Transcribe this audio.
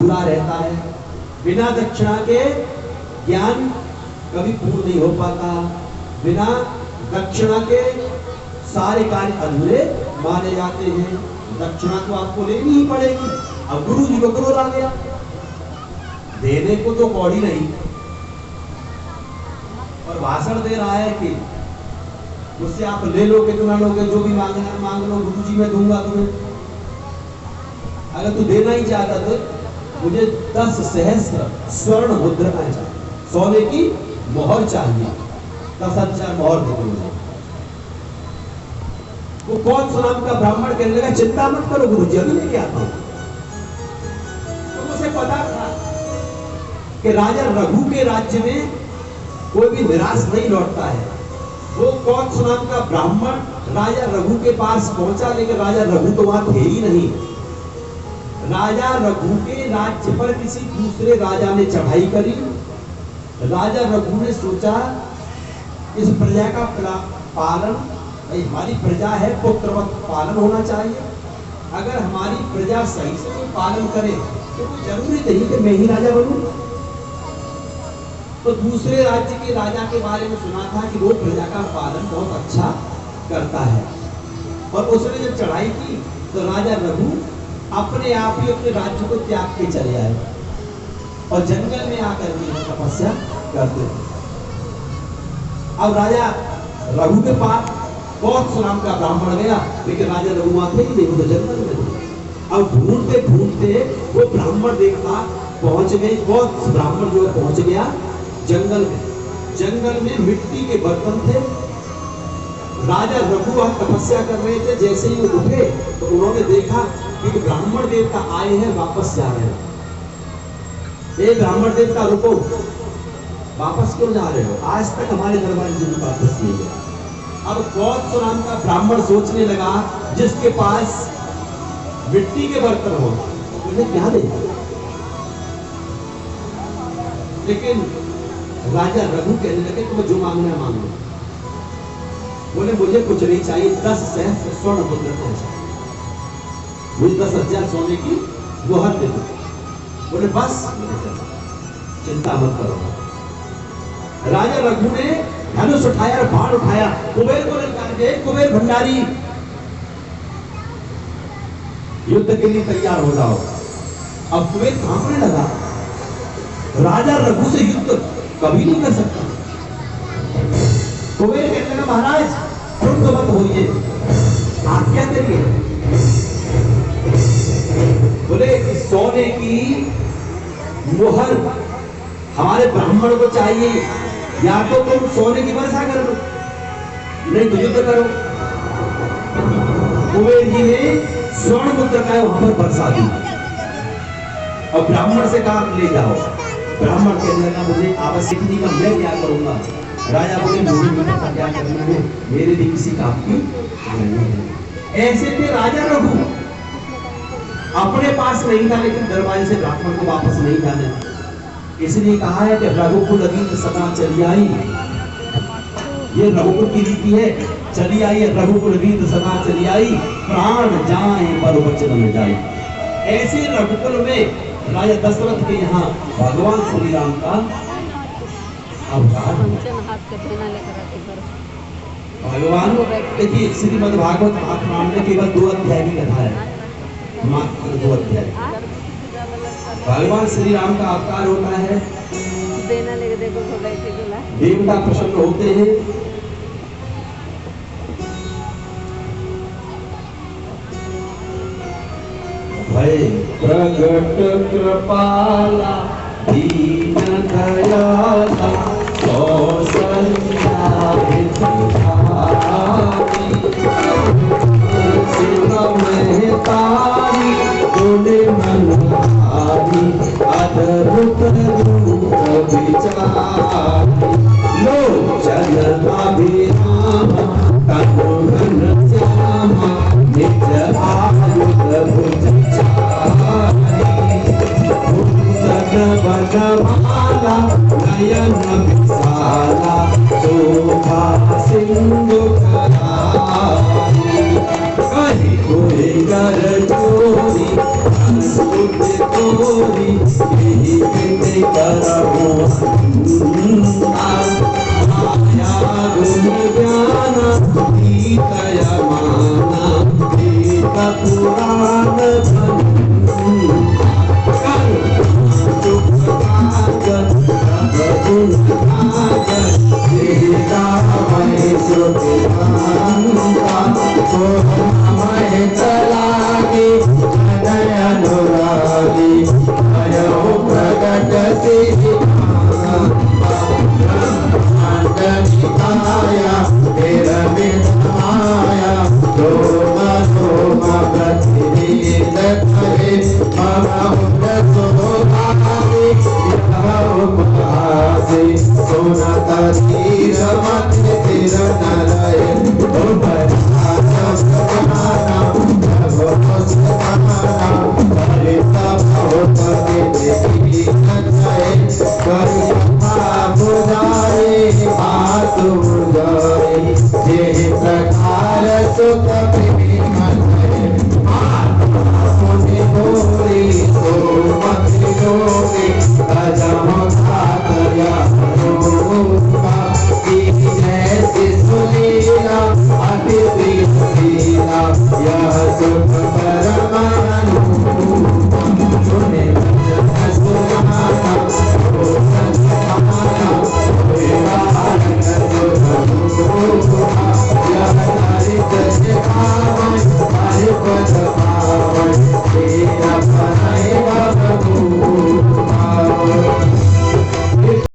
अधूरा रहता है। बिना दक्षिणा के ज्ञान कभी पूर्ण नहीं हो पाता। बिना दक्षिणा के सारे कार्य अधूरे माने जाते हैं। दक्षिणा तो आपको लेनी ही पड़ेगी। अब गुरु जी को क्रोध आ गया, देने को तो कौड़ी नहीं, और भाषण दे रहा है कि मुझसे आप ले लो, कितना लोगे, जो भी मांगना है मांग लो, गुरु जी मैं दूंगा तुम्हें। अगर तू देना ही चाहता तो मुझे 10 सहस्त्र स्वर्ण मुद्राएं चाहिए, सोने की मोहर चाहिए, 10,000 मोहर दे दो। वो कौन सा नाम का ब्राह्मण कहने लगा, चिंता मत करो गुरु जी, अभी लेके आता हूं। तो मुझे पता था कि राजा रघु के राज्य में कोई भी निराश नहीं लौटता है। वो कौन सा नाम का ब्राह्मण राजा रघु के पास पहुंचा, लेकिन राजा रघु तो वहां थे ही नहीं। राजा रघु के राज्य पर किसी दूसरे राजा ने चढ़ाई करी। राजा रघु ने सोचा इस प्रजा का पालन, हमारी प्रजा है, पुत्रवत पालन होना चाहिए। अगर हमारी प्रजा सही से पालन करे तो जरूरी नहीं कि मैं ही राजा बनूं। तो दूसरे राज्य के राजा के बारे में सुना था कि वो प्रजा का पालन बहुत अच्छा करता है, और उसने जब चढ़ाई की तो राजा रघु अपने आप ही अपने राज्य को त्याग के चले आए और जंगल में आकर के तपस्या करते थे। अब राजा रघु के पास बहुत सुनाम का ब्राह्मण गया, लेकिन राजा रघु वहां थे ही नहीं, वो तो जंगल में थे। अब ढूंढते ढूंढते वो ब्राह्मण देखा, पहुंच गए, बहुत ब्राह्मण जो पहुंच गया जंगल में। जंगल में मिट्टी के बर्तन थे। राजा रघु वहां तपस्या कर रहे थे। जैसे ही वो उठे तो उन्होंने देखा कि ब्राह्मण देवता आए हैं, वापस जा रहे हैं। ए ब्राह्मण देवता रुको, वापस क्यों जा रहे हो? आज तक हमारे दरबार में वापस नहीं गया। अब कौन सा नाम का ब्राह्मण सोचने लगा, जिसके पास मिट्टी के बर्तन हो उन्हें क्या दे। लेकिन राजा रघु कहने लगे तुम्हें जो मांगना है मांग लो। बोले मुझे कुछ नहीं चाहिए, 10 सहस्त्र स्वर्ण मुद्राएं चाहिए, मुझे 10,000 सोने की मोहर दे दो। बोले बस, चिंता मत करो। राजा रघु ने धनुष उठाया, बाण उठाया, कुबेर को ललकार दिया, कुबेर भंडारी युद्ध के लिए तैयार हो जाओ। अब कुबेर कांपने लगा, राजा रघु से युद्ध कभी नहीं कर सकता। कुबेर कहने लगा महाराज क्रुद्ध मत होइए, आज्ञा करिए। बोले सोने की मोहर हमारे ब्राह्मण को चाहिए, या तो तुम सोने की वर्षा कर लो, नहीं तो युद्ध करो। कुबेर जी ने स्वर्ण मुद्राएं वहां पर बरसा दी और ब्राह्मण से कहा ले जाओ। ब्राह्मण कहने लगा मुझे आवश्यक नहीं का, मैं क्या करूंगा। राजा बोले मुझे क्या करना है, मेरे लिए किसी काम की नहीं है। ऐसे थे राजा रघु, अपने पास नहीं था, लेकिन दरवाजे से ब्राह्मण को वापस नहीं जाने। इसलिए कहा है कि रघुकुल रीत सदा चली आई। ये रघुकुल की रीति है, चली आई है रघुकुल रीत सदा चली आई, प्राण जाए पर वचन न जाए। ऐसे रघुकुल में राजा दशरथ के यहाँ भगवान श्री राम का अवतार हुआ। भगवान देखिए श्रीमद् भागवत महापुराण में केवल 2 अध्याय की कथा है, मात्र 2 अध्याय। भगवान श्री राम का अवतार होता है, देवता प्रसन्न होते हैं। भय प्रगट कृपाला दीन दयाला कौशल्या तारी बोले मनहारी अद्भुत रूप विचारी लोचन अभिराम तनु घन श्यामा निज आयुध भुज बनमाला नयन विशाला शोभा सिंधु कही कोई कर चोरी मोरी यही कृति करहु माया गुण ज्ञान गीतय माना गीत पुराण प्रकार सुख